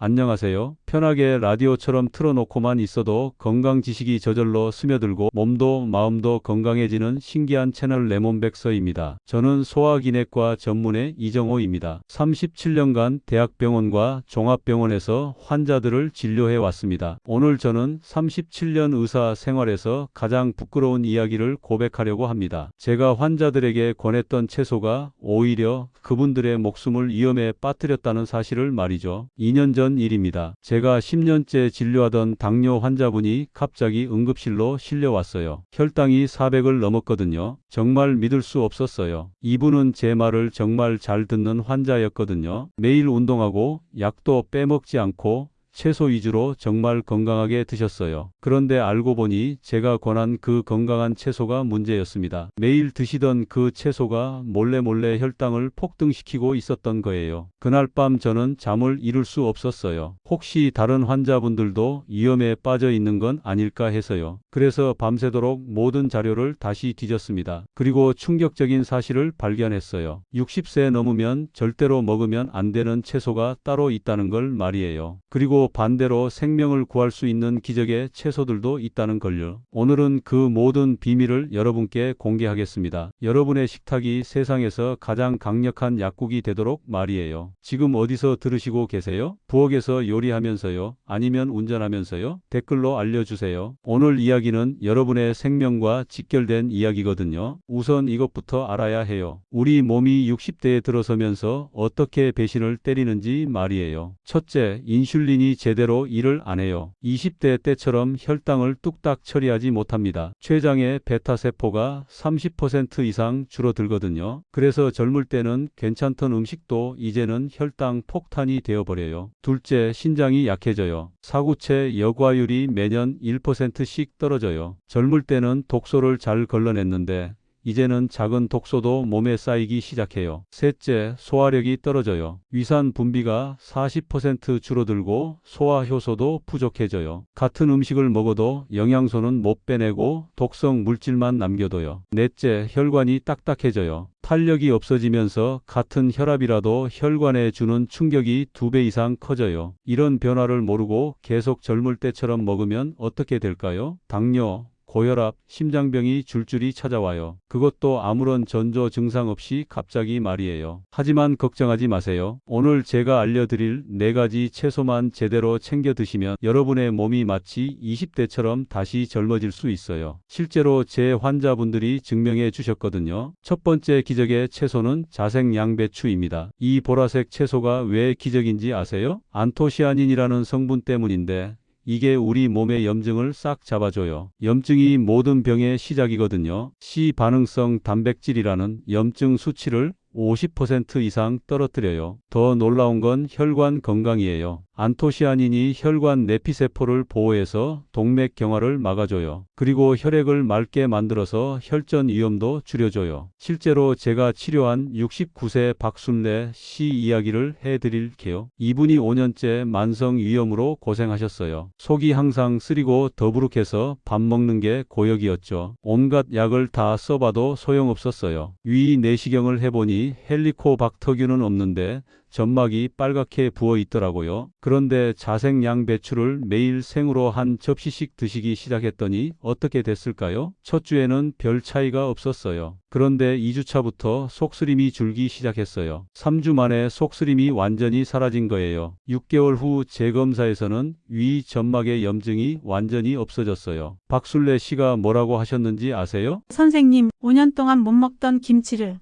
안녕하세요. 편하게 라디오처럼 틀어놓고만 있어도 건강 지식이 저절로 스며들고 몸도 마음도 건강해지는 신기한 채널 레몬백서입니다. 저는 소화기내과 전문의 이정호입니다. 37년간 대학병원과 종합병원에서 환자들을 진료해 왔습니다. 오늘 저는 37년 의사 생활에서 가장 부끄러운 이야기를 고백하려고 합니다. 제가 환자들에게 권했던 채소가 오히려 그분들의 목숨을 위험에 빠뜨렸다는 사실을 말이죠. 2년 전 일입니다. 제가 10년째 진료하던 당뇨 환자분이 갑자기 응급실로 실려왔어요. 혈당이 400을 넘었거든요. 정말 믿을 수 없었어요. 이분은 제 말을 정말 잘 듣는 환자였거든요. 매일 운동하고 약도 빼먹지 않고 채소 위주로 정말 건강하게 드셨어요. 그런데 알고 보니 제가 권한 그 건강한 채소가 문제였습니다. 매일 드시던 그 채소가 몰래 혈당을 폭등시키고 있었던 거예요. 그날 밤 저는 잠을 이룰 수 없었어요. 혹시 다른 환자분들도 위험에 빠져 있는 건 아닐까 해서요. 그래서 밤새도록 모든 자료를 다시 뒤졌습니다. 그리고 충격적인 사실을 발견했어요. 60세 넘으면 절대로 먹으면 안 되는 채소가 따로 있다는 걸 말이에요. 그리고 반대로 생명을 구할 수 있는 기적의 채소들도 있다는 걸요. 오늘은 그 모든 비밀을 여러분께 공개하겠습니다. 여러분의 식탁이 세상에서 가장 강력한 약국이 되도록 말이에요. 지금 어디서 들으시고 계세요? 부엌에서 요리하면서요? 아니면 운전하면서요? 댓글로 알려주세요. 오늘 이야기는 여러분의 생명과 직결된 이야기거든요. 우선 이것부터 알아야 해요. 우리 몸이 60대에 들어서면서 어떻게 배신을 때리는지 말이에요. 첫째, 인슐린이 제대로 일을 안 해요. 20대 때처럼 혈당을 뚝딱 처리하지 못합니다. 췌장의 베타세포가 30% 이상 줄어들거든요. 그래서 젊을 때는 괜찮던 음식도 이제는 혈당 폭탄이 되어버려요. 둘째, 신장이 약해져요. 사구체 여과율이 매년 1%씩 떨어져요. 젊을 때는 독소를 잘 걸러냈는데 이제는 작은 독소도 몸에 쌓이기 시작해요. 셋째, 소화력이 떨어져요. 위산 분비가 40% 줄어들고 소화 효소도 부족해져요. 같은 음식을 먹어도 영양소는 못 빼내고 독성 물질만 남겨둬요. 넷째, 혈관이 딱딱해져요. 탄력이 없어지면서 같은 혈압이라도 혈관에 주는 충격이 2배 이상 커져요. 이런 변화를 모르고 계속 젊을 때처럼 먹으면 어떻게 될까요? 당뇨, 고혈압, 심장병이 줄줄이 찾아와요. 그것도 아무런 전조 증상 없이 갑자기 말이에요. 하지만 걱정하지 마세요. 오늘 제가 알려드릴 4가지 채소만 제대로 챙겨 드시면 여러분의 몸이 마치 20대처럼 다시 젊어질 수 있어요. 실제로 제 환자분들이 증명해 주셨거든요. 첫 번째 기적의 채소는 자색 양배추입니다. 이 보라색 채소가 왜 기적인지 아세요? 안토시아닌이라는 성분 때문인데 이게 우리 몸의 염증을 싹 잡아줘요. 염증이 모든 병의 시작이거든요. C반응성 단백질이라는 염증 수치를 50% 이상 떨어뜨려요. 더 놀라운 건 혈관 건강이에요. 안토시아닌이 혈관 내피세포를 보호해서 동맥 경화를 막아줘요. 그리고 혈액을 맑게 만들어서 혈전 위험도 줄여줘요. 실제로 제가 치료한 69세 박순례 씨 이야기를 해드릴게요. 이분이 5년째 만성 위염으로 고생하셨어요. 속이 항상 쓰리고 더부룩해서 밥 먹는 게 고역이었죠. 온갖 약을 다 써봐도 소용없었어요. 위 내시경을 해보니 헬리코박터균은 없는데 점막이 빨갛게 부어 있더라고요. 그런데 자색 양배추를 매일 생으로 한 접시씩 드시기 시작했더니 어떻게 됐을까요? 첫 주에는 별 차이가 없었어요. 그런데 2주차부터 속쓰림이 줄기 시작했어요. 3주 만에 속쓰림이 완전히 사라진 거예요. 6개월 후 재검사에서는 위 점막의 염증이 완전히 없어졌어요. 박순례 씨가 뭐라고 하셨는지 아세요? 선생님, 5년 동안 못 먹던 김치를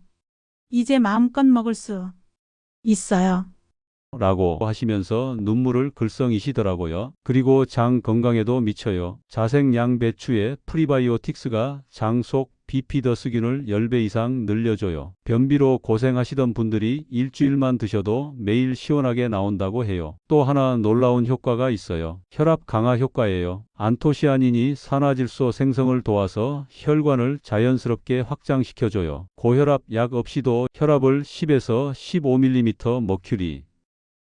이제 마음껏 먹을 수 있어요. 라고 하시면서 눈물을 글썽이시더라고요. 그리고 장 건강에도 미쳐요. 자색 양배추의 프리바이오틱스가 장 속 비피더스균을 10배 이상 늘려줘요. 변비로 고생하시던 분들이 일주일만 드셔도 매일 시원하게 나온다고 해요. 또 하나 놀라운 효과가 있어요. 혈압 강화 효과예요. 안토시아닌이 산화질소 생성을 도와서 혈관을 자연스럽게 확장시켜줘요. 고혈압 약 없이도 혈압을 10에서 15mm 머큐리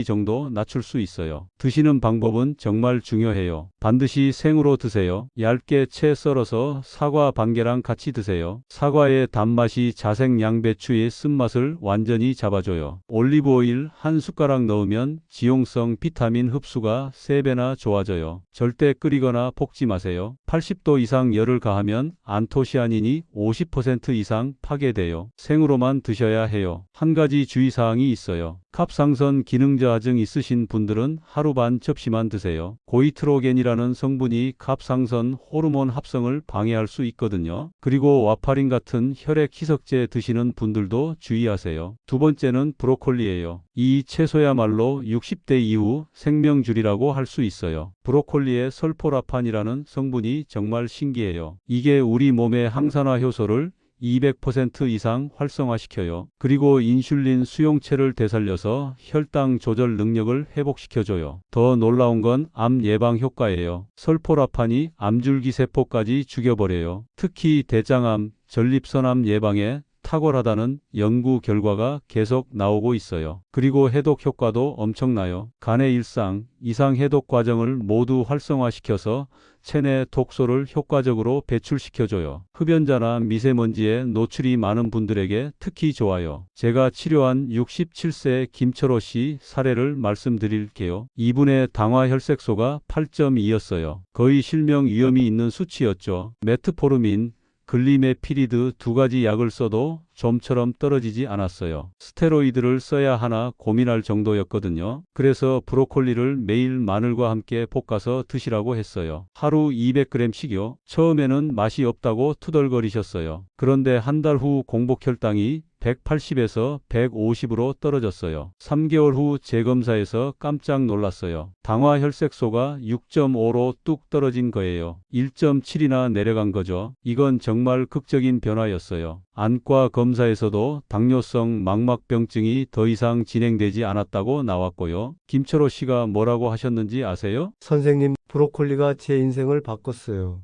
정도 낮출 수 있어요. 드시는 방법은 정말 중요해요. 반드시 생으로 드세요. 얇게 채 썰어서 사과 반개랑 같이 드세요. 사과의 단맛이 자색 양배추의 쓴맛을 완전히 잡아줘요. 올리브 오일 한 숟가락 넣으면 지용성 비타민 흡수가 3배나 좋아져요. 절대 끓이거나 볶지 마세요. 80도 이상 열을 가하면 안토시아닌이 50% 이상 파괴돼요. 생으로만 드셔야 해요. 한 가지 주의사항이 있어요. 갑상선 기능 저하증 있으신 분들은 하루 반 접시만 드세요. 고이트로겐이라는 성분이 갑상선 호르몬 합성을 방해할 수 있거든요. 그리고 와파린 같은 혈액 희석제 드시는 분들도 주의하세요. 두 번째는 브로콜리예요. 이 채소야말로 60대 이후 생명줄이라고 할 수 있어요. 브로콜리에 설포라판이라는 성분이 정말 신기해요. 이게 우리 몸의 항산화 효소를 200% 이상 활성화시켜요. 그리고 인슐린 수용체를 되살려서 혈당 조절 능력을 회복시켜줘요. 더 놀라운 건 암 예방 효과예요. 설포라판이 암줄기 세포까지 죽여버려요. 특히 대장암, 전립선암 예방에 탁월하다는 연구 결과가 계속 나오고 있어요. 그리고 해독 효과도 엄청나요. 간의 일상, 이상 해독 과정을 모두 활성화시켜서 체내 독소를 효과적으로 배출시켜줘요. 흡연자나 미세먼지에 노출이 많은 분들에게 특히 좋아요. 제가 치료한 67세 김철호 씨 사례를 말씀드릴게요. 이분의 당화혈색소가 8.2였어요. 거의 실명 위험이 있는 수치였죠. 메트포르민, 글리메피리드 두 가지 약을 써도 좀처럼 떨어지지 않았어요. 스테로이드를 써야 하나 고민할 정도였거든요. 그래서 브로콜리를 매일 마늘과 함께 볶아서 드시라고 했어요. 하루 200g씩요. 처음에는 맛이 없다고 투덜거리셨어요. 그런데 한 달 후 공복 혈당이 180에서 150으로 떨어졌어요. 3개월 후 재검사에서 깜짝 놀랐어요. 당화혈색소가 6.5로 뚝 떨어진 거예요. 1.7이나 내려간 거죠. 이건 정말 극적인 변화였어요. 안과 검사에서도 당뇨성 망막병증이 더 이상 진행되지 않았다고 나왔고요. 김철호 씨가 뭐라고 하셨는지 아세요? 선생님, 브로콜리가 제 인생을 바꿨어요.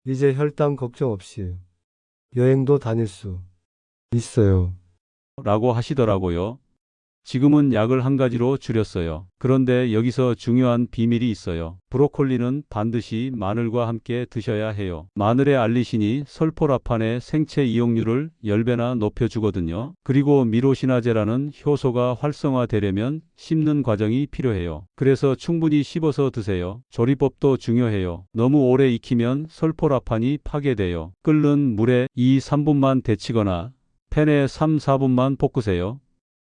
이제 혈당 걱정 없이 여행도 다닐 수 있어요. 라고 하시더라고요. 지금은 약을 한 가지로 줄였어요. 그런데 여기서 중요한 비밀이 있어요. 브로콜리는 반드시 마늘과 함께 드셔야 해요. 마늘의 알리신이 설포라판의 생체 이용률을 10배나 높여주거든요. 그리고 미로시나제라는 효소가 활성화되려면 씹는 과정이 필요해요. 그래서 충분히 씹어서 드세요. 조리법도 중요해요. 너무 오래 익히면 설포라판이 파괴돼요. 끓는 물에 2-3분만 데치거나 팬에 3-4분만 볶으세요.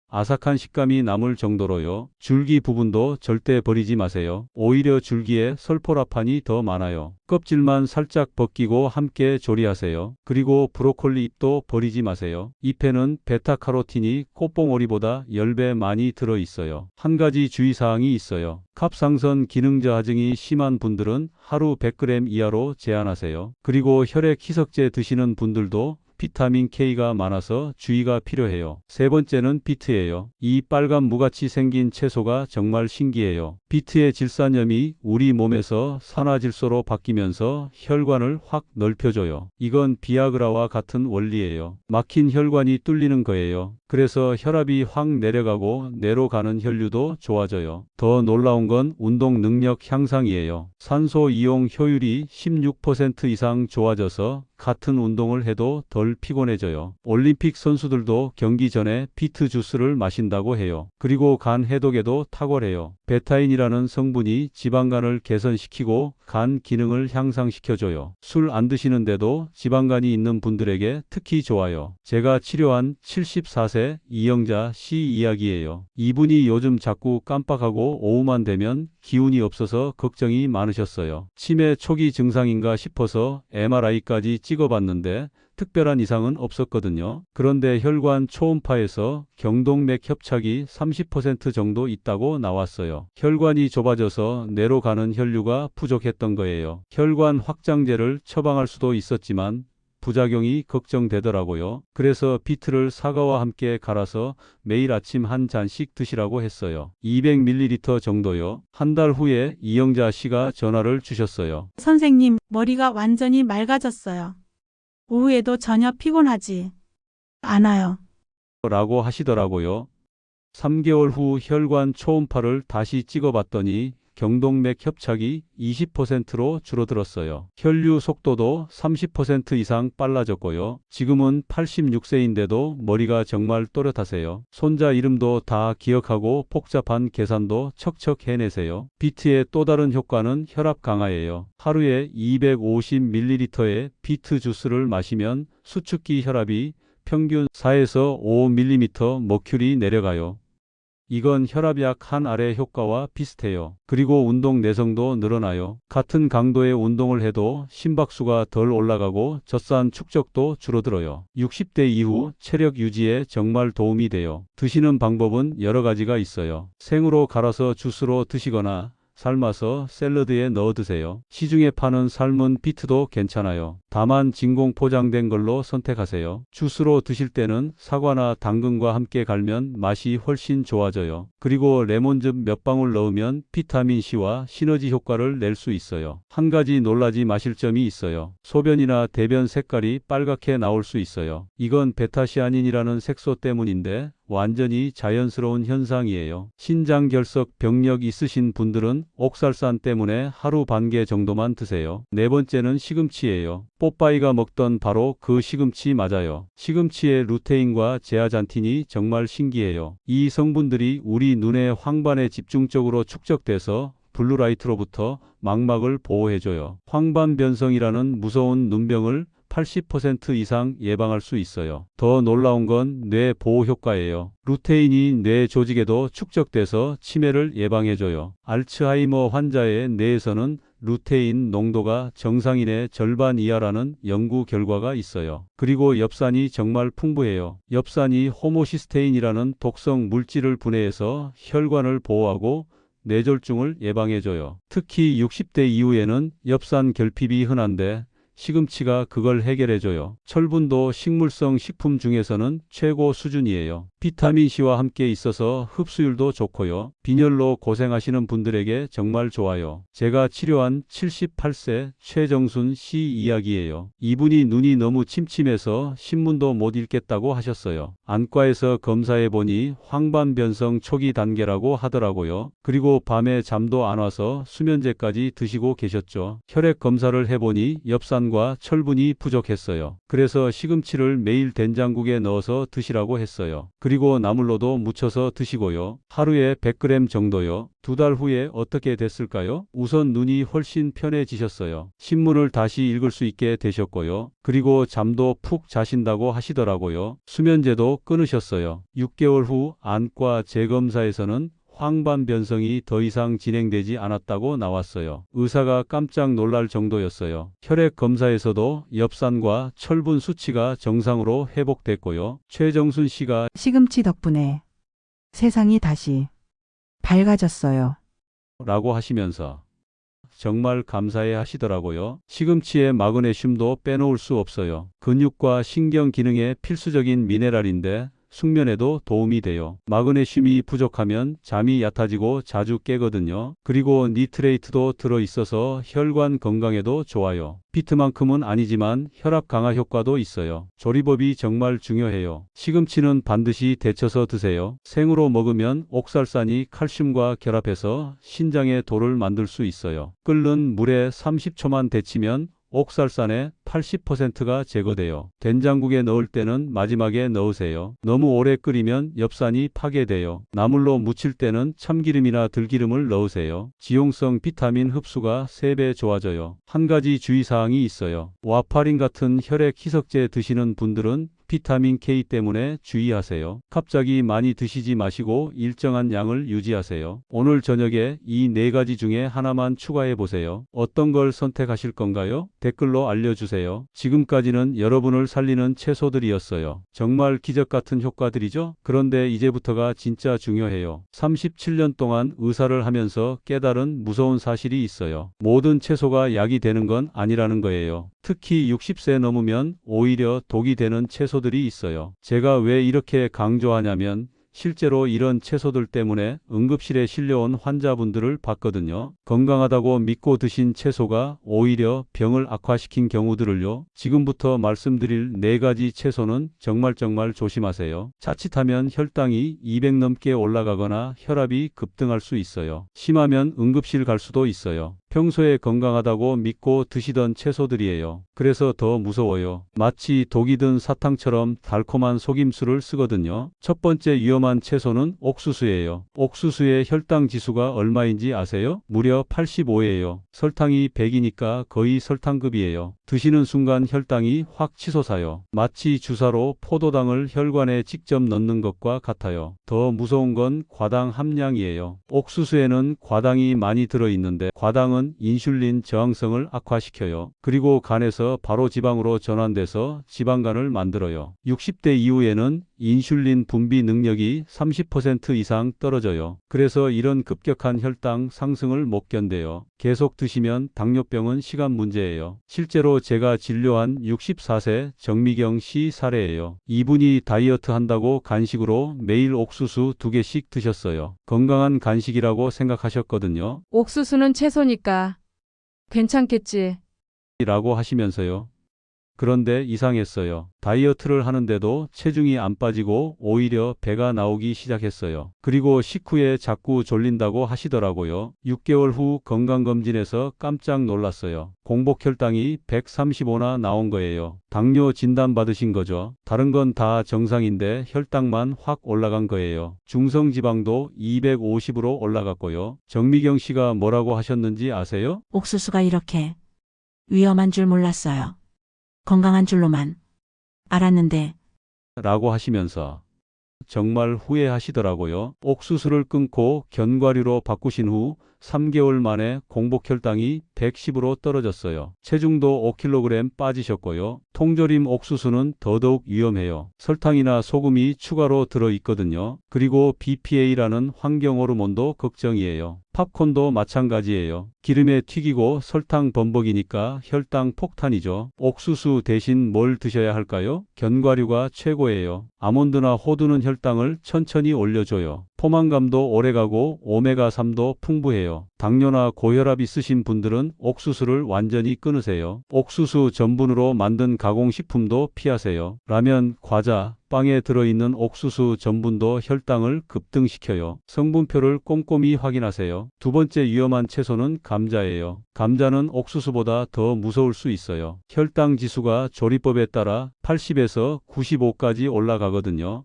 아삭한 식감이 남을 정도로요. 줄기 부분도 절대 버리지 마세요. 오히려 줄기에 설포라판이 더 많아요. 껍질만 살짝 벗기고 함께 조리하세요. 그리고 브로콜리 잎도 버리지 마세요. 잎에는 베타카로틴이 꽃봉오리보다 10배 많이 들어있어요. 한 가지 주의사항이 있어요. 갑상선 기능 저하증이 심한 분들은 하루 100g 이하로 제한하세요. 그리고 혈액 희석제 드시는 분들도 비타민 K가 많아서 주의가 필요해요. 세 번째는 비트예요. 이 빨간 무같이 생긴 채소가 정말 신기해요. 비트의 질산염이 우리 몸에서 산화질소로 바뀌면서 혈관을 확 넓혀줘요. 이건 비아그라와 같은 원리예요. 막힌 혈관이 뚫리는 거예요. 그래서 혈압이 확 내려가고 뇌로 가는 혈류도 좋아져요. 더 놀라운 건 운동 능력 향상이에요. 산소 이용 효율이 16% 이상 좋아져서 같은 운동을 해도 덜 피곤해져요. 올림픽 선수들도 경기 전에 비트 주스를 마신다고 해요. 그리고 간 해독에도 탁월해요. 베타인이라는 성분이 지방간을 개선시키고 간 기능을 향상시켜줘요. 술 안 드시는데도 지방간이 있는 분들에게 특히 좋아요. 제가 치료한 74세 이영자 씨 이야기예요. 이분이 요즘 자꾸 깜빡하고 오후만 되면 기운이 없어서 걱정이 많으셨어요. 치매 초기 증상인가 싶어서 MRI까지 찍어봤는데 특별한 이상은 없었거든요. 그런데 혈관 초음파에서 경동맥 협착이 30% 정도 있다고 나왔어요. 혈관이 좁아져서 뇌로 가는 혈류가 부족했던 거예요. 혈관 확장제를 처방할 수도 있었지만 부작용이 걱정되더라고요. 그래서 비트를 사과와 함께 갈아서 매일 아침 한 잔씩 드시라고 했어요. 200ml 정도요. 한 달 후에 이영자 씨가 전화를 주셨어요. 선생님, 머리가 완전히 맑아졌어요. 오후에도 전혀 피곤하지 않아요. 라고 하시더라고요. 3개월 후 혈관 초음파를 다시 찍어봤더니 경동맥 협착이 20%로 줄어들었어요. 혈류 속도도 30% 이상 빨라졌고요. 지금은 86세인데도 머리가 정말 또렷하세요. 손자 이름도 다 기억하고 복잡한 계산도 척척 해내세요. 비트의 또 다른 효과는 혈압 강화예요. 하루에 250ml의 비트 주스를 마시면 수축기 혈압이 평균 4에서 5mm 머큐리 내려가요. 이건 혈압약 한 알의 효과와 비슷해요. 그리고 운동 내성도 늘어나요. 같은 강도의 운동을 해도 심박수가 덜 올라가고 젖산 축적도 줄어들어요. 60대 이후 체력 유지에 정말 도움이 돼요. 드시는 방법은 여러 가지가 있어요. 생으로 갈아서 주스로 드시거나 삶아서 샐러드에 넣어 드세요. 시중에 파는 삶은 비트도 괜찮아요. 다만 진공 포장된 걸로 선택하세요. 주스로 드실 때는 사과나 당근과 함께 갈면 맛이 훨씬 좋아져요. 그리고 레몬즙 몇 방울 넣으면 비타민C와 시너지 효과를 낼 수 있어요. 한 가지 놀라지 마실 점이 있어요. 소변이나 대변 색깔이 빨갛게 나올 수 있어요. 이건 베타시아닌이라는 색소 때문인데 완전히 자연스러운 현상이에요. 신장결석 병력 있으신 분들은 옥살산 때문에 하루 반 개 정도만 드세요. 네 번째는 시금치예요. 뽀빠이가 먹던 바로 그 시금치 맞아요. 시금치의 루테인과 제아잔틴이 정말 신기해요. 이 성분들이 우리 눈의 황반에 집중적으로 축적돼서 블루라이트로부터 망막을 보호해줘요. 황반변성이라는 무서운 눈병을 80% 이상 예방할 수 있어요. 더 놀라운 건 뇌 보호 효과예요. 루테인이 뇌 조직에도 축적돼서 치매를 예방해줘요. 알츠하이머 환자의 뇌에서는 루테인 농도가 정상인의 절반 이하라는 연구 결과가 있어요. 그리고 엽산이 정말 풍부해요. 엽산이 호모시스테인이라는 독성 물질을 분해해서 혈관을 보호하고 뇌졸중을 예방해줘요. 특히 60대 이후에는 엽산 결핍이 흔한데 시금치가 그걸 해결해줘요. 철분도 식물성 식품 중에서는 최고 수준이에요. 비타민C와 함께 있어서 흡수율도 좋고요. 빈혈로 고생하시는 분들에게 정말 좋아요. 제가 치료한 78세 최정순 씨 이야기예요. 이분이 눈이 너무 침침해서 신문도 못 읽겠다고 하셨어요. 안과에서 검사해보니 황반변성 초기 단계라고 하더라고요. 그리고 밤에 잠도 안 와서 수면제까지 드시고 계셨죠. 혈액 검사를 해보니 엽산과 철분이 부족했어요. 그래서 시금치를 매일 된장국에 넣어서 드시라고 했어요. 그리고 나물로도 무쳐서 드시고요. 하루에 100g 정도요. 2달 후에 어떻게 됐을까요? 우선 눈이 훨씬 편해지셨어요. 신문을 다시 읽을 수 있게 되셨고요. 그리고 잠도 푹 자신다고 하시더라고요. 수면제도 끊으셨어요. 6개월 후 안과 재검사에서는 황반변성이 더 이상 진행되지 않았다고 나왔어요. 의사가 깜짝 놀랄 정도였어요. 혈액 검사에서도 엽산과 철분 수치가 정상으로 회복됐고요. 최정순 씨가 시금치 덕분에 세상이 다시 밝아졌어요. 라고 하시면서 정말 감사해 하시더라고요. 시금치의 마그네슘도 빼놓을 수 없어요. 근육과 신경 기능에 필수적인 미네랄인데 숙면에도 도움이 돼요. 마그네슘이 부족하면 잠이 얕아지고 자주 깨거든요. 그리고 니트레이트도 들어있어서 혈관 건강에도 좋아요. 비트만큼은 아니지만 혈압 강화 효과도 있어요. 조리법이 정말 중요해요. 시금치는 반드시 데쳐서 드세요. 생으로 먹으면 옥살산이 칼슘과 결합해서 신장에 돌을 만들 수 있어요. 끓는 물에 30초만 데치면 옥살산의 80%가 제거돼요. 된장국에 넣을 때는 마지막에 넣으세요. 너무 오래 끓이면 엽산이 파괴돼요. 나물로 무칠 때는 참기름이나 들기름을 넣으세요. 지용성 비타민 흡수가 3배 좋아져요. 한 가지 주의사항이 있어요. 와파린 같은 혈액 희석제 드시는 분들은 비타민 K 때문에 주의하세요. 갑자기 많이 드시지 마시고 일정한 양을 유지하세요. 오늘 저녁에 이 4가지 중에 하나만 추가해 보세요. 어떤 걸 선택하실 건가요? 댓글로 알려주세요. 지금까지는 여러분을 살리는 채소들이었어요. 정말 기적 같은 효과들이죠? 그런데 이제부터가 진짜 중요해요. 37년 동안 의사를 하면서 깨달은 무서운 사실이 있어요. 모든 채소가 약이 되는 건 아니라는 거예요. 특히 60세 넘으면 오히려 독이 되는 채소들이 있어요. 제가 왜 이렇게 강조하냐면 실제로 이런 채소들 때문에 응급실에 실려온 환자분들을 봤거든요. 건강하다고 믿고 드신 채소가 오히려 병을 악화시킨 경우들을요. 지금부터 말씀드릴 4가지 채소는 정말 조심하세요. 자칫하면 혈당이 200 넘게 올라가거나 혈압이 급등할 수 있어요. 심하면 응급실 갈 수도 있어요. 평소에 건강하다고 믿고 드시던 채소들이에요. 그래서 더 무서워요. 마치 독이 든 사탕처럼 달콤한 속임수를 쓰거든요. 첫 번째 위험한 채소는 옥수수예요. 옥수수의 혈당 지수가 얼마인지 아세요? 무려 85예요. 설탕이 100이니까 거의 설탕급이에요. 드시는 순간 혈당이 확 치솟아요. 마치 주사로 포도당을 혈관에 직접 넣는 것과 같아요. 더 무서운 건 과당 함량이에요. 옥수수에는 과당이 많이 들어있는데 과당은 인슐린 저항성을 악화시켜요. 그리고 간에서 바로 지방으로 전환돼서 지방간을 만들어요. 60대 이후에는 인슐린 분비 능력이 30% 이상 떨어져요. 그래서 이런 급격한 혈당 상승을 못 견뎌요. 계속 드시면 당뇨병은 시간 문제예요. 실제로 제가 진료한 64세 정미경 씨 사례예요. 이분이 다이어트 한다고 간식으로 매일 옥수수 2개씩 드셨어요. 건강한 간식이라고 생각하셨거든요. 옥수수는 채소니까 괜찮겠지. 라고 하시면서요. 그런데 이상했어요. 다이어트를 하는데도 체중이 안 빠지고 오히려 배가 나오기 시작했어요. 그리고 식후에 자꾸 졸린다고 하시더라고요. 6개월 후 건강검진에서 깜짝 놀랐어요. 공복혈당이 135나 나온 거예요. 당뇨 진단 받으신 거죠. 다른 건 다 정상인데 혈당만 확 올라간 거예요. 중성지방도 250으로 올라갔고요. 정미경 씨가 뭐라고 하셨는지 아세요? 옥수수가 이렇게 위험한 줄 몰랐어요. 건강한 줄로만 알았는데 라고 하시면서 정말 후회하시더라고요. 옥수수를 끊고 견과류로 바꾸신 후 3개월 만에 공복혈당이 110으로 떨어졌어요. 체중도 5kg 빠지셨고요. 통조림 옥수수는 더더욱 위험해요. 설탕이나 소금이 추가로 들어있거든요. 그리고 BPA라는 환경 호르몬도 걱정이에요. 팝콘도 마찬가지예요. 기름에 튀기고 설탕 범벅이니까 혈당 폭탄이죠. 옥수수 대신 뭘 드셔야 할까요? 견과류가 최고예요. 아몬드나 호두는 혈당을 천천히 올려줘요. 포만감도 오래가고 오메가3도 풍부해요. 당뇨나 고혈압 있으신 분들은 옥수수를 완전히 끊으세요. 옥수수 전분으로 만든 가공식품도 피하세요. 라면, 과자, 빵에 들어있는 옥수수 전분도 혈당을 급등시켜요. 성분표를 꼼꼼히 확인하세요. 두 번째 위험한 채소는 감자예요. 감자는 옥수수보다 더 무서울 수 있어요. 혈당 지수가 조리법에 따라 80에서 95까지 올라가거든요.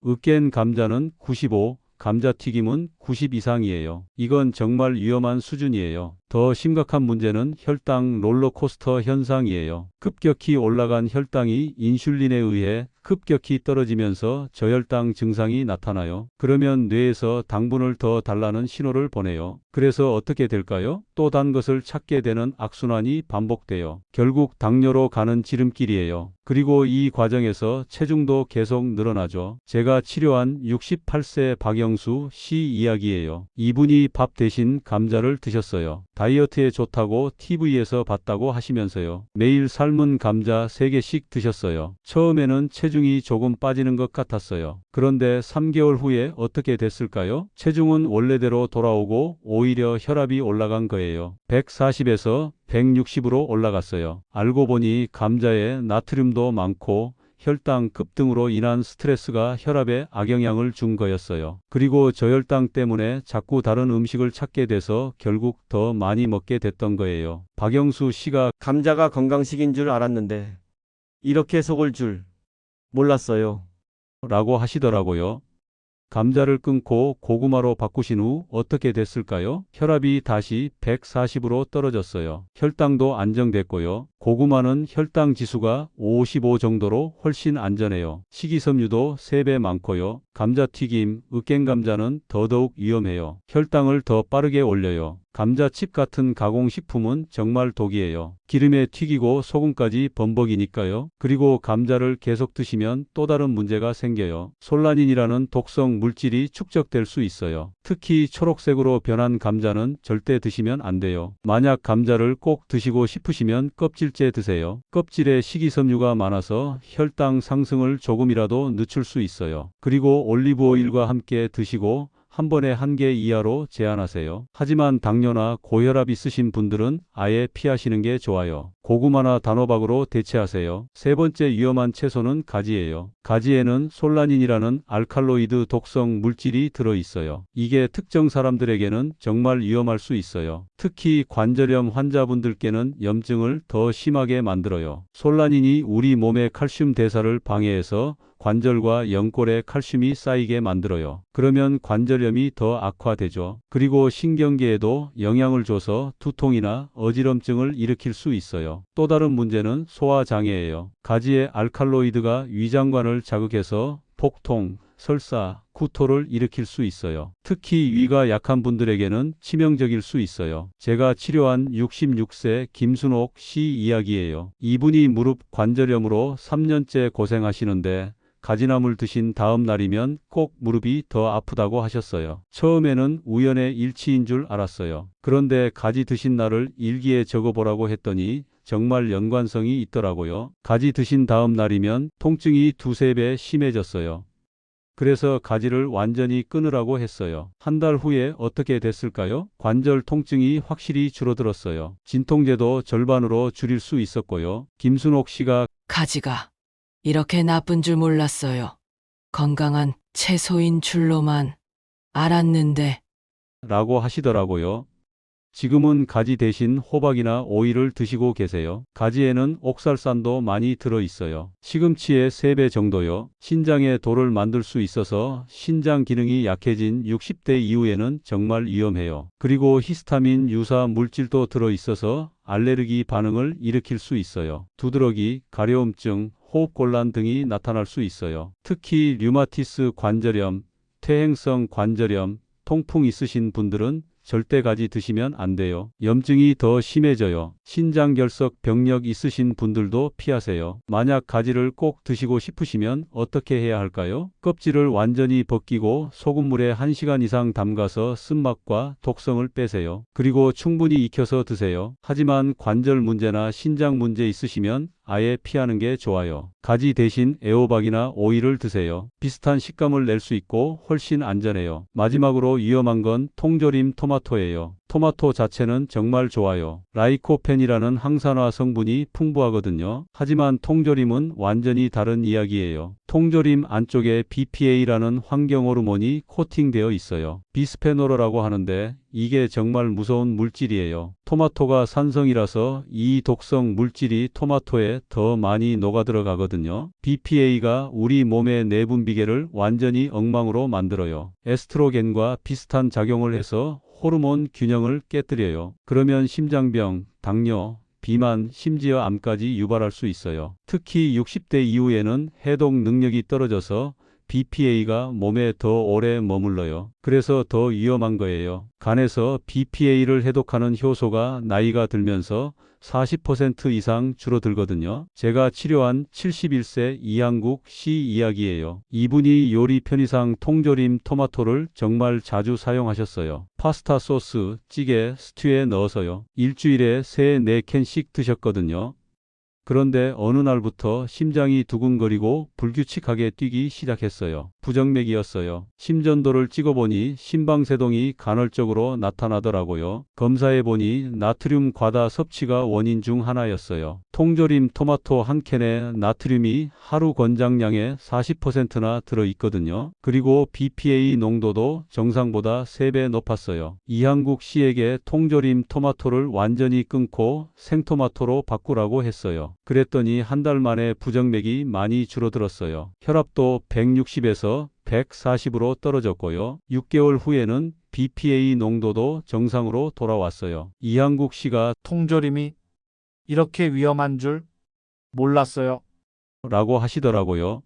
으깬 감자는 95, 감자튀김은 90 이상이에요. 이건 정말 위험한 수준이에요. 더 심각한 문제는 혈당 롤러코스터 현상이에요. 급격히 올라간 혈당이 인슐린에 의해 급격히 떨어지면서 저혈당 증상이 나타나요. 그러면 뇌에서 당분을 더 달라는 신호를 보내요. 그래서 어떻게 될까요? 또 단 것을 찾게 되는 악순환이 반복돼요. 결국 당뇨로 가는 지름길이에요. 그리고 이 과정에서 체중도 계속 늘어나죠. 제가 치료한 68세 박영수 씨 이야기예요. 이분이 밥 대신 감자를 드셨어요. 다이어트에 좋다고 TV에서 봤다고 하시면서요. 매일 삶은 감자 3개씩 드셨어요. 처음에는 체중이 조금 빠지는 것 같았어요. 그런데 3개월 후에 어떻게 됐을까요? 체중은 원래대로 돌아오고 오히려 혈압이 올라간 거예요. 140에서 160으로 올라갔어요. 알고 보니 감자에 나트륨도 많고 혈당 급등으로 인한 스트레스가 혈압에 악영향을 준 거였어요. 그리고 저혈당 때문에 자꾸 다른 음식을 찾게 돼서 결국 더 많이 먹게 됐던 거예요. 박영수 씨가 감자가 건강식인 줄 알았는데 이렇게 속을 줄 몰랐어요. 라고 하시더라고요. 감자를 끊고 고구마로 바꾸신 후 어떻게 됐을까요? 혈압이 다시 140으로 떨어졌어요. 혈당도 안정됐고요. 고구마는 혈당 지수가 55 정도로 훨씬 안전해요. 식이섬유도 3배 많고요. 감자튀김, 으깬 감자는 더더욱 위험해요. 혈당을 더 빠르게 올려요. 감자칩 같은 가공식품은 정말 독이에요. 기름에 튀기고 소금까지 범벅이니까요. 그리고 감자를 계속 드시면 또 다른 문제가 생겨요. 솔라닌이라는 독성 물질이 축적될 수 있어요. 특히 초록색으로 변한 감자는 절대 드시면 안 돼요. 만약 감자를 꼭 드시고 싶으시면 껍질째 드세요. 껍질에 식이섬유가 많아서 혈당 상승을 조금이라도 늦출 수 있어요. 그리고 올리브 오일과 함께 드시고 한 번에 1개 이하로 제한하세요. 하지만 당뇨나 고혈압 있으신 분들은 아예 피하시는 게 좋아요. 고구마나 단호박으로 대체하세요. 세 번째 위험한 채소는 가지예요. 가지에는 솔라닌이라는 알칼로이드 독성 물질이 들어있어요. 이게 특정 사람들에게는 정말 위험할 수 있어요. 특히 관절염 환자분들께는 염증을 더 심하게 만들어요. 솔라닌이 우리 몸의 칼슘 대사를 방해해서 관절과 연골에 칼슘이 쌓이게 만들어요. 그러면 관절염이 더 악화되죠. 그리고 신경계에도 영향을 줘서 두통이나 어지럼증을 일으킬 수 있어요. 또 다른 문제는 소화장애예요. 가지의 알칼로이드가 위장관을 자극해서 복통, 설사, 구토를 일으킬 수 있어요. 특히 위가 약한 분들에게는 치명적일 수 있어요. 제가 치료한 66세 김순옥 씨 이야기예요. 이분이 무릎 관절염으로 3년째 고생하시는데 가지나물 드신 다음 날이면 꼭 무릎이 더 아프다고 하셨어요. 처음에는 우연의 일치인 줄 알았어요. 그런데 가지 드신 날을 일기에 적어보라고 했더니 정말 연관성이 있더라고요. 가지 드신 다음 날이면 통증이 2~3배 심해졌어요. 그래서 가지를 완전히 끊으라고 했어요. 한 달 후에 어떻게 됐을까요? 관절 통증이 확실히 줄어들었어요. 진통제도 절반으로 줄일 수 있었고요. 김순옥 씨가 가지가 이렇게 나쁜 줄 몰랐어요. 건강한 채소인 줄로만 알았는데. 라고 하시더라고요. 지금은 가지 대신 호박이나 오이를 드시고 계세요. 가지에는 옥살산도 많이 들어있어요. 시금치의 3배 정도요. 신장에 돌을 만들 수 있어서 신장 기능이 약해진 60대 이후에는 정말 위험해요. 그리고 히스타민 유사 물질도 들어있어서 알레르기 반응을 일으킬 수 있어요. 두드러기, 가려움증, 호흡곤란 등이 나타날 수 있어요. 특히 류마티스 관절염, 퇴행성 관절염, 통풍 있으신 분들은 절대 가지 드시면 안 돼요. 염증이 더 심해져요. 신장결석 병력 있으신 분들도 피하세요. 만약 가지를 꼭 드시고 싶으시면 어떻게 해야 할까요? 껍질을 완전히 벗기고 소금물에 1시간 이상 담가서 쓴맛과 독성을 빼세요. 그리고 충분히 익혀서 드세요. 하지만 관절 문제나 신장 문제 있으시면 아예 피하는 게 좋아요. 가지 대신 애호박이나 오이를 드세요. 비슷한 식감을 낼 수 있고 훨씬 안전해요. 마지막으로 위험한 건 통조림 토마토예요. 토마토 자체는 정말 좋아요. 라이코펜이라는 항산화 성분이 풍부하거든요. 하지만 통조림은 완전히 다른 이야기예요. 통조림 안쪽에 BPA라는 환경호르몬이 코팅되어 있어요. 비스페놀이라고 하는데 이게 정말 무서운 물질이에요. 토마토가 산성이라서 이 독성 물질이 토마토에 더 많이 녹아들어가거든요. BPA가 우리 몸의 내분비계를 완전히 엉망으로 만들어요. 에스트로겐과 비슷한 작용을 해서 호르몬 균형을 깨뜨려요. 그러면 심장병, 당뇨, 비만, 심지어 암까지 유발할 수 있어요. 특히 60대 이후에는 해독 능력이 떨어져서 BPA가 몸에 더 오래 머물러요. 그래서 더 위험한 거예요. 간에서 BPA를 해독하는 효소가 나이가 들면서 40% 이상 줄어들거든요. 제가 치료한 71세 이한국 씨 이야기예요. 이분이 요리 편의상 통조림 토마토를 정말 자주 사용하셨어요. 파스타 소스, 찌개, 스튜에 넣어서요. 일주일에 3~4캔씩 드셨거든요. 그런데 어느 날부터 심장이 두근거리고 불규칙하게 뛰기 시작했어요. 부정맥이었어요. 심전도를 찍어보니 심방세동이 간헐적으로 나타나더라고요. 검사해보니 나트륨 과다 섭취가 원인 중 하나였어요. 통조림 토마토 한 캔에 나트륨이 하루 권장량의 40%나 들어있거든요. 그리고 BPA 농도도 정상보다 3배 높았어요. 이한국 씨에게 통조림 토마토를 완전히 끊고 생토마토로 바꾸라고 했어요. 그랬더니 한 달 만에 부정맥이 많이 줄어들었어요. 혈압도 160에서 140으로 떨어졌고요. 6개월 후에는 BPA 농도도 정상으로 돌아왔어요. 이한국 씨가 통조림이 이렇게 위험한 줄 몰랐어요. 라고 하시더라고요.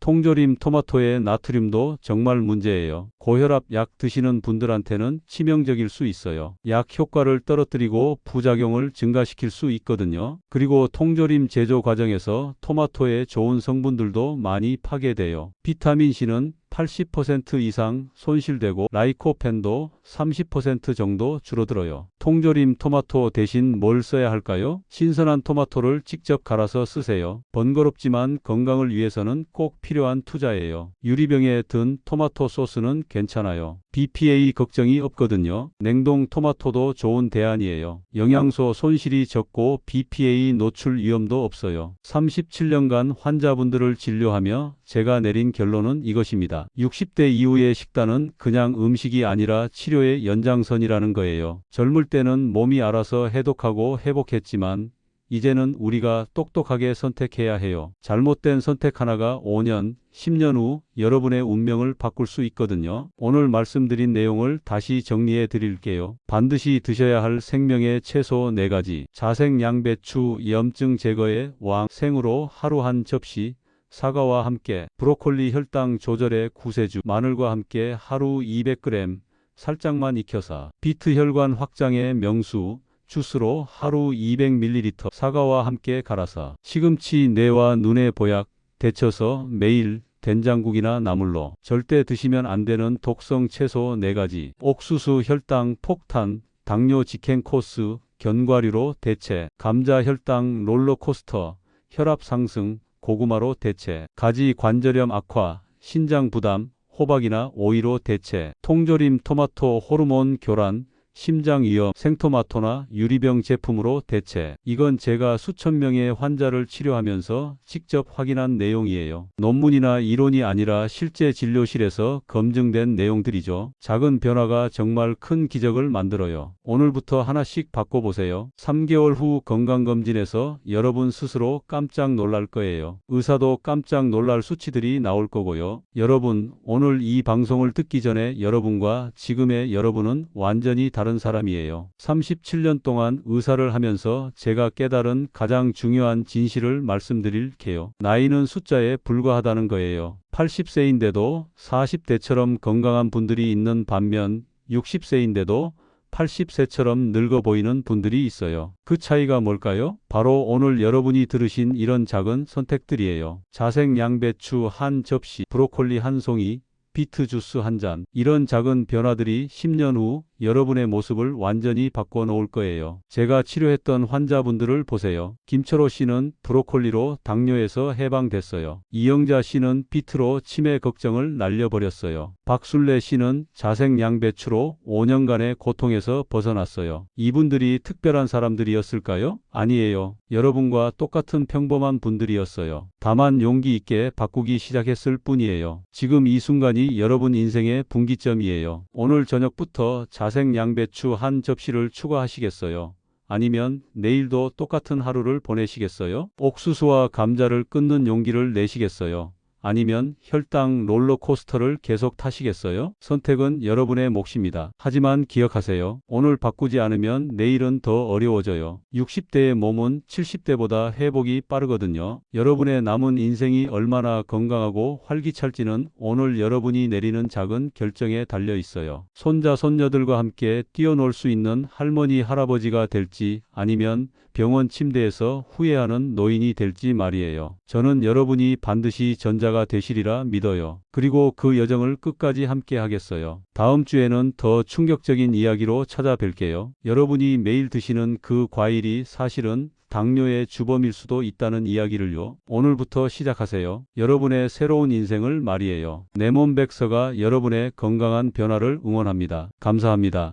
통조림 토마토의 나트륨도 정말 문제예요. 고혈압 약 드시는 분들한테는 치명적일 수 있어요. 약 효과를 떨어뜨리고 부작용을 증가시킬 수 있거든요. 그리고 통조림 제조 과정에서 토마토의 좋은 성분들도 많이 파괴돼요. 비타민C는 80% 이상 손실되고 라이코펜도 30% 정도 줄어들어요. 통조림 토마토 대신 뭘 써야 할까요? 신선한 토마토를 직접 갈아서 쓰세요. 번거롭지만 건강을 위해서는 꼭 필요한 투자예요. 유리병에 든 토마토 소스는 괜찮아요. BPA 걱정이 없거든요. 냉동 토마토도 좋은 대안이에요. 영양소 손실이 적고 BPA 노출 위험도 없어요. 37년간 환자분들을 진료하며 제가 내린 결론은 이것입니다. 60대 이후의 식단은 그냥 음식이 아니라 치료의 연장선이라는 거예요. 젊을 때는 몸이 알아서 해독하고 회복했지만 이제는 우리가 똑똑하게 선택해야 해요. 잘못된 선택 하나가 5년, 10년 후 여러분의 운명을 바꿀 수 있거든요. 오늘 말씀드린 내용을 다시 정리해 드릴게요. 반드시 드셔야 할 생명의 채소 4가지. 자색 양배추 염증 제거의 왕, 생으로 하루 한 접시. 사과와 함께, 브로콜리 혈당 조절의 구세주, 마늘과 함께 하루 200g, 살짝만 익혀서, 비트 혈관 확장의 명수, 주스로 하루 200ml, 사과와 함께 갈아서, 시금치 뇌와 눈의 보약, 데쳐서 매일 된장국이나 나물로. 절대 드시면 안 되는 독성 채소 4가지, 옥수수 혈당 폭탄, 당뇨 직행 코스, 견과류로 대체, 감자 혈당 롤러코스터, 혈압 상승, 고구마로 대체, 가지 관절염 악화, 신장 부담, 호박이나 오이로 대체, 통조림 토마토 호르몬 교란, 심장 위염, 생토마토나 유리병 제품으로 대체. 이건 제가 수천 명의 환자를 치료하면서 직접 확인한 내용이에요. 논문이나 이론이 아니라 실제 진료실에서 검증된 내용들이죠. 작은 변화가 정말 큰 기적을 만들어요. 오늘부터 하나씩 바꿔보세요. 3개월 후 건강검진에서 여러분 스스로 깜짝 놀랄 거예요. 의사도 깜짝 놀랄 수치들이 나올 거고요. 여러분, 오늘 이 방송을 듣기 전에 여러분과 지금의 여러분은 완전히 다른 사람이에요. 37년 동안 의사를 하면서 제가 깨달은 가장 중요한 진실을 말씀드릴게요. 나이는 숫자에 불과하다는 거예요. 80세인데도 40대처럼 건강한 분들이 있는 반면 60세인데도 80세처럼 늙어 보이는 분들이 있어요. 그 차이가 뭘까요? 바로 오늘 여러분이 들으신 이런 작은 선택들이에요. 자색 양배추 한 접시, 브로콜리 한 송이, 비트 주스 한 잔. 이런 작은 변화들이 10년 후 여러분의 모습을 완전히 바꿔 놓을 거예요. 제가 치료했던 환자분들을 보세요. 김철호 씨는 브로콜리로 당뇨에서 해방됐어요. 이영자 씨는 비트로 치매 걱정을 날려버렸어요. 박순례 씨는 자색 양배추로 5년간의 고통에서 벗어났어요. 이분들이 특별한 사람들이었을까요? 아니에요. 여러분과 똑같은 평범한 분들이었어요. 다만 용기 있게 바꾸기 시작했을 뿐이에요. 지금 이 순간이 여러분 인생의 분기점이에요. 오늘 저녁부터 자색 양배추 한 접시를 추가하시겠어요? 아니면 내일도 똑같은 하루를 보내시겠어요? 옥수수와 감자를 끊는 용기를 내시겠어요? 아니면 혈당 롤러코스터를 계속 타시겠어요? 선택은 여러분의 몫입니다. 하지만 기억하세요. 오늘 바꾸지 않으면 내일은 더 어려워져요. 60대의 몸은 70대보다 회복이 빠르거든요. 여러분의 남은 인생이 얼마나 건강하고 활기찰지는 오늘 여러분이 내리는 작은 결정에 달려 있어요. 손자 손녀들과 함께 뛰어놀 수 있는 할머니 할아버지가 될지 아니면 병원 침대에서 후회하는 노인이 될지 말이에요. 저는 여러분이 반드시 전자가 되시리라 믿어요. 그리고 그 여정을 끝까지 함께 하겠어요. 다음 주에는 더 충격적인 이야기로 찾아뵐게요. 여러분이 매일 드시는 그 과일이 사실은 당뇨의 주범일 수도 있다는 이야기를요. 오늘부터 시작하세요. 여러분의 새로운 인생을 말이에요. 내 몸 백서가 여러분의 건강한 변화를 응원합니다. 감사합니다.